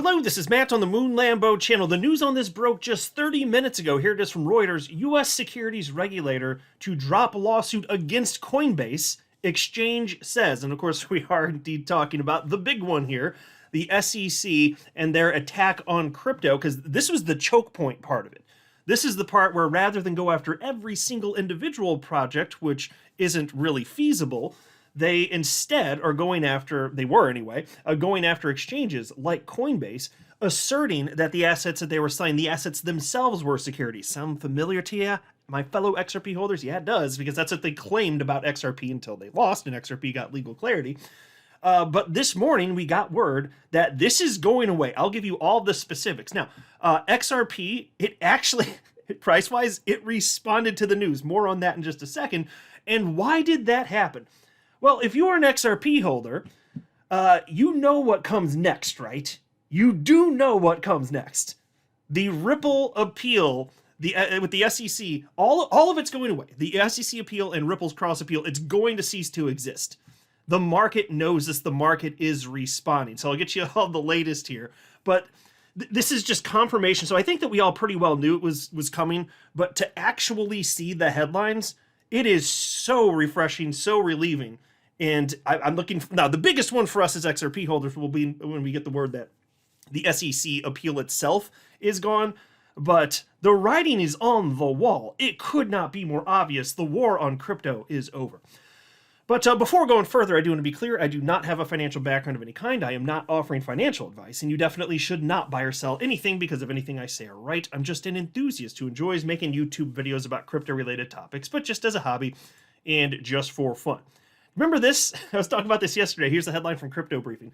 Hello, this is Matt on the Moon Lambo channel. The news on this broke just 30 minutes ago. Here it is from Reuters. U.S. securities regulator to drop lawsuit against Coinbase, exchange says. And of course, we are indeed talking about the big one here, the SEC and their attack on crypto, because this was the choke point part of it. This is the part where rather than go after every single individual project, which isn't really feasible, they instead are going after, they were anyway, going after exchanges like Coinbase, asserting that the assets that they were selling, the assets themselves were securities. Sound familiar to you, my fellow XRP holders? Yeah, it does, because that's what they claimed about XRP until they lost and XRP got legal clarity. But this morning we got word that this is going away. I'll give you all the specifics. Now, XRP, it actually, price-wise, it responded to the news. More on that in just a second. And why did that happen? Well, if you are an XRP holder, you know what comes next, right? You do know what comes next. The Ripple appeal, with the SEC, all of it's going away. The SEC appeal and Ripple's cross appeal, it's going to cease to exist. The market knows this. The market is responding. So I'll get you all the latest here. But this is just confirmation. So I think that we all pretty well knew it was coming. But to actually see the headlines, it is so refreshing, so relieving. And I'm looking for, now the biggest one for us as XRP holders will be when we get the word that the SEC appeal itself is gone. But the writing is on the wall. It could not be more obvious. The war on crypto is over. But before going further, I do want to be clear, I do not have a financial background of any kind. I am not offering financial advice, and you definitely should not buy or sell anything because of anything I say or write. I'm just an enthusiast who enjoys making YouTube videos about crypto-related topics, but just as a hobby and just for fun. Remember this? I was talking about this yesterday. Here's the headline from Crypto Briefing.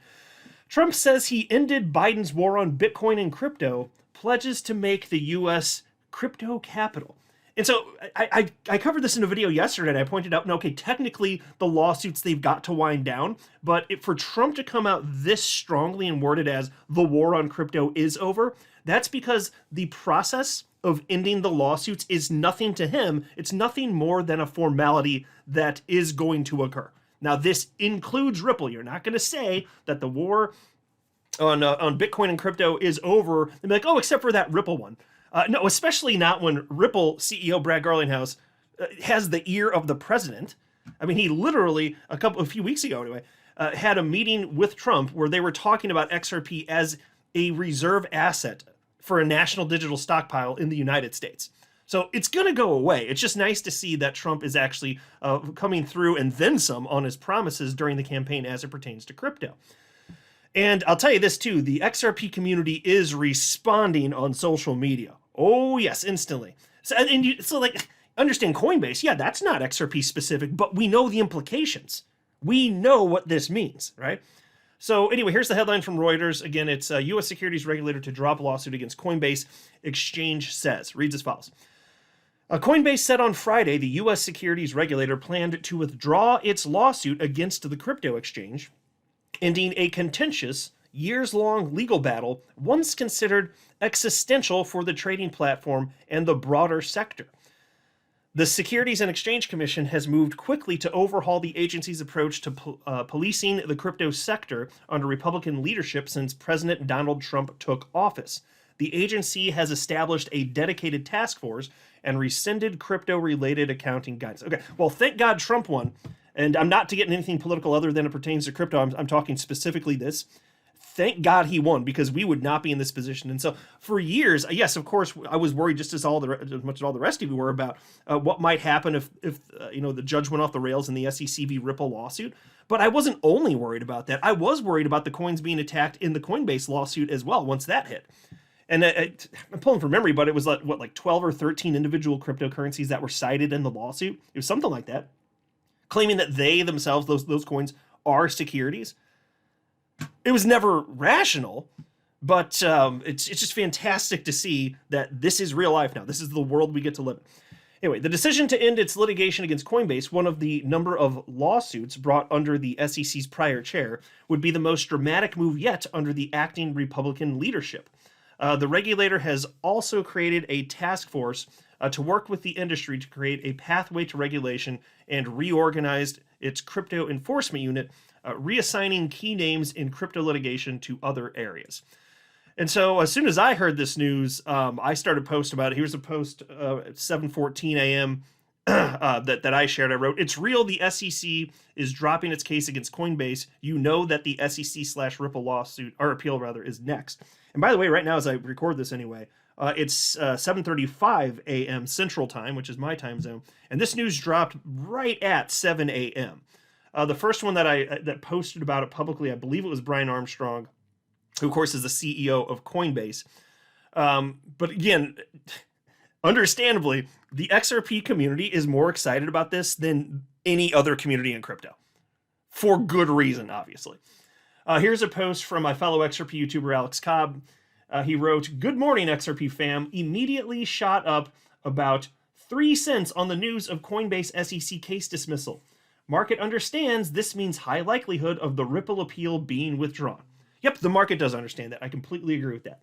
Trump says he ended Biden's war on Bitcoin and crypto, pledges to make the U.S. crypto capital. And so I covered this in a video yesterday, and I pointed out, no, okay, technically the lawsuits, they've got to wind down, but for Trump to come out this strongly and word it as the war on crypto is over, that's because the process of ending the lawsuits is nothing to him. It's nothing more than a formality that is going to occur. Now, this includes Ripple. You're not going to say that the war on Bitcoin and crypto is over and be like, oh, except for that Ripple one. No, especially not when Ripple CEO Brad Garlinghouse has the ear of the president. I mean, he literally, a few weeks ago anyway, had a meeting with Trump where they were talking about XRP as a reserve asset for a national digital stockpile in the United States. So it's going to go away. It's just nice to see that Trump is actually coming through and then some on his promises during the campaign as it pertains to crypto. And I'll tell you this too, the XRP community is responding on social media. Oh yes, instantly. So like, understand Coinbase, yeah, that's not XRP specific, but we know the implications. We know what this means, right? So anyway, here's the headline from Reuters. Again, it's a U.S. securities regulator to drop lawsuit against Coinbase, exchange says. Reads as follows. Coinbase said on Friday the U.S. securities regulator planned to withdraw its lawsuit against the crypto exchange, ending a contentious, years-long legal battle once considered existential for the trading platform and the broader sector. The Securities and Exchange Commission has moved quickly to overhaul the agency's approach to policing the crypto sector under Republican leadership since President Donald Trump took office. The agency has established a dedicated task force and rescinded crypto-related accounting guidance. Okay, well, thank God Trump won. And I'm not to get anything political other than it pertains to crypto. I'm talking specifically this. Thank God he won, because we would not be in this position. And so for years, yes, of course, I was worried just as much as all the rest of you were about what might happen if the judge went off the rails in the SEC v. Ripple lawsuit. But I wasn't only worried about that. I was worried about the coins being attacked in the Coinbase lawsuit as well once that hit. And I'm pulling from memory, but it was like 12 or 13 individual cryptocurrencies that were cited in the lawsuit. It was something like that, claiming that they themselves, those coins, are securities. It was never rational, but it's just fantastic to see that this is real life now. This is the world we get to live in. Anyway, the decision to end its litigation against Coinbase, one of the number of lawsuits brought under the SEC's prior chair, would be the most dramatic move yet under the acting Republican leadership. The regulator has also created a task force to work with the industry to create a pathway to regulation and reorganized its crypto enforcement unit, reassigning key names in crypto litigation to other areas. And so as soon as I heard this news, I started posting about it. Here's a post at 7:14 a.m. That I shared. I wrote, "It's real. The SEC is dropping its case against Coinbase. You know that the SEC/Ripple lawsuit, or appeal rather, is next." And by the way, right now as I record this anyway, it's 7:35 a.m. Central Time, which is my time zone, and this news dropped right at 7 a.m. The first one that posted about it publicly, I believe it was Brian Armstrong, who of course is the CEO of Coinbase. But again, understandably, the XRP community is more excited about this than any other community in crypto, for good reason, obviously. Here's a post from my fellow XRP YouTuber Alex Cobb. He wrote, "Good morning, XRP fam. Immediately shot up about 3 cents on the news of Coinbase SEC case dismissal. Market understands this means high likelihood of the Ripple appeal being withdrawn." Yep, the market does understand that. I completely agree with that.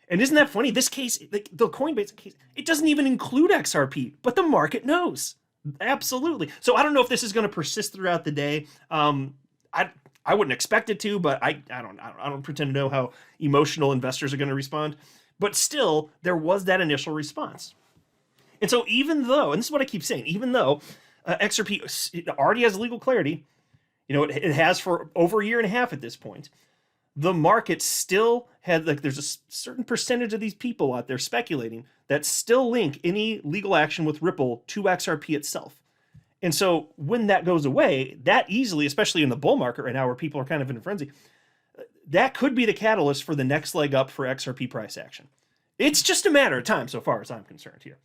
And isn't that funny? This case, the Coinbase case, it doesn't even include XRP, but the market knows. Absolutely. So I don't know if this is going to persist throughout the day. I wouldn't expect it to, but I don't pretend to know how emotional investors are going to respond. But still, there was that initial response. And so even though, and this is what I keep saying, even though XRP already has legal clarity, it has for over a year and a half at this point, the market still had, there's a certain percentage of these people out there speculating that still link any legal action with Ripple to XRP itself. And so when that goes away, that easily, especially in the bull market right now where people are kind of in a frenzy, that could be the catalyst for the next leg up for XRP price action. It's just a matter of time so far as I'm concerned here.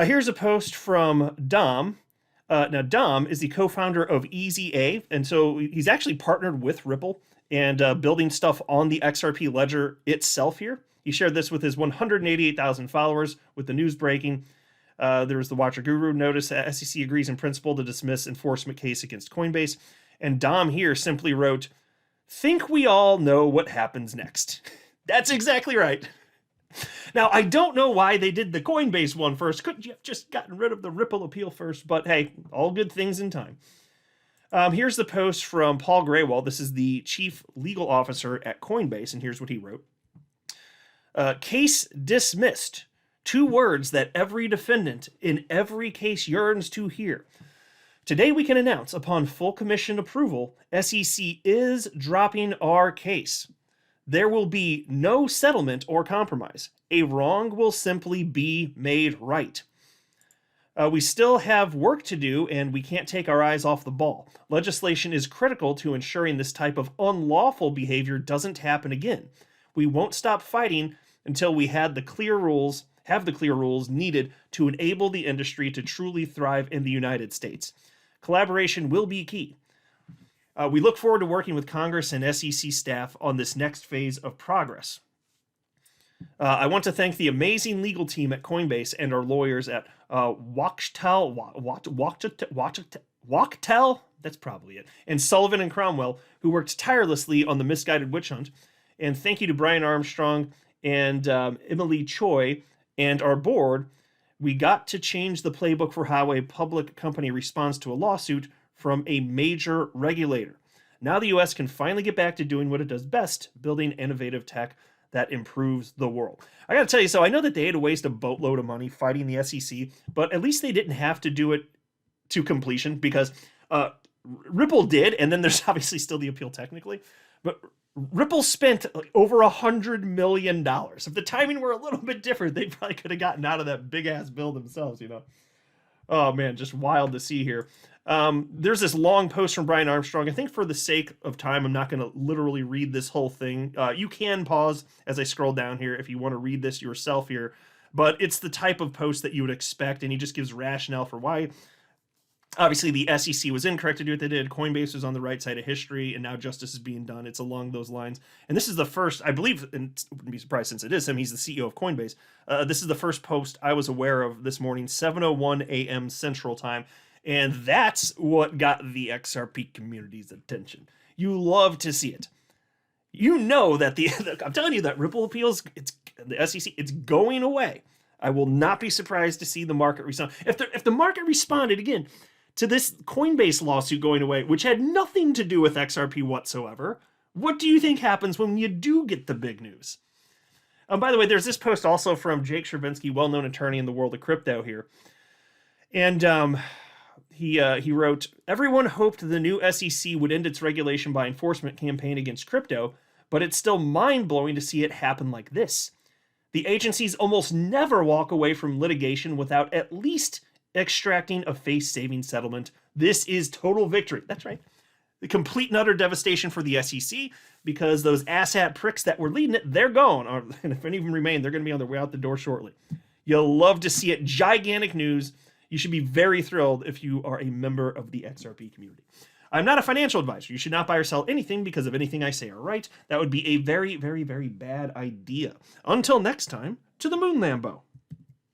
Here's a post from Dom. Now, Dom is the co-founder of EasyA, and so he's actually partnered with Ripple and building stuff on the XRP ledger itself here. He shared this with his 188,000 followers with the news breaking. There was the Watcher Guru notice that SEC agrees in principle to dismiss enforcement case against Coinbase. And Dom here simply wrote, "Think we all know what happens next." That's exactly right. Now, I don't know why they did the Coinbase one first. Couldn't you have just gotten rid of the Ripple appeal first? But hey, all good things in time. Here's the post from Paul Graywall. This is the chief legal officer at Coinbase, and here's what he wrote. "Case dismissed. 2 words that every defendant in every case yearns to hear. Today we can announce, upon full commission approval, SEC is dropping our case. There will be no settlement or compromise. A wrong will simply be made right. We still have work to do, and we can't take our eyes off the ball. Legislation is critical to ensuring this type of unlawful behavior doesn't happen again. We won't stop fighting until we have the clear rules needed to enable the industry to truly thrive in the United States. Collaboration will be key. We look forward to working with Congress and SEC staff on this next phase of progress. I want to thank the amazing legal team at Coinbase and our lawyers at Wachtell, that's probably it, and Sullivan and Cromwell, who worked tirelessly on the misguided witch hunt. And thank you to Brian Armstrong and Emily Choi and our board. We got to change the playbook for how a public company responds to a lawsuit from a major regulator. Now the US can finally get back to doing what it does best, building innovative tech that improves the world." I gotta tell you, so I know that they had to waste a boatload of money fighting the SEC, but at least they didn't have to do it to completion, because Ripple did, and then there's obviously still the appeal technically, but Ripple spent over $100 million. If the timing were a little bit different, they probably could have gotten out of that big ass bill themselves, Oh man, just wild to see here. There's this long post from Brian Armstrong. I think for the sake of time, I'm not going to literally read this whole thing. You can pause as I scroll down here if you want to read this yourself here, but it's the type of post that you would expect, and he just gives rationale for why. Obviously, the SEC was incorrect to do what they did. Coinbase was on the right side of history, and now justice is being done. It's along those lines. And this is the first, I believe, and I wouldn't be surprised since it is him, he's the CEO of Coinbase. This is the first post I was aware of this morning, 7:01 a.m. Central Time. And that's what got the XRP community's attention. You love to see it. You know that I'm telling you that Ripple appeals, the SEC, it's going away. I will not be surprised to see the market respond. If the market responded again to this Coinbase lawsuit going away, which had nothing to do with XRP whatsoever, What do you think happens when you do get the big news? By the way, there's this post also from Jake Chervinsky, well-known attorney in the world of crypto here. And he wrote, everyone hoped the new SEC would end its regulation by enforcement campaign against crypto, but it's still mind-blowing to see it happen like this. The agencies almost never walk away from litigation without at least extracting a face-saving settlement. This is total victory. That's right. The complete and utter devastation for the SEC, because those asshat pricks that were leading it, they're gone. And if any of them remain, they're going to be on their way out the door shortly. You'll love to see it. Gigantic news. You should be very thrilled if you are a member of the XRP community. I'm not a financial advisor. You should not buy or sell anything because of anything I say or write. That would be a very, very, very bad idea. Until next time, to the moon, Lambo.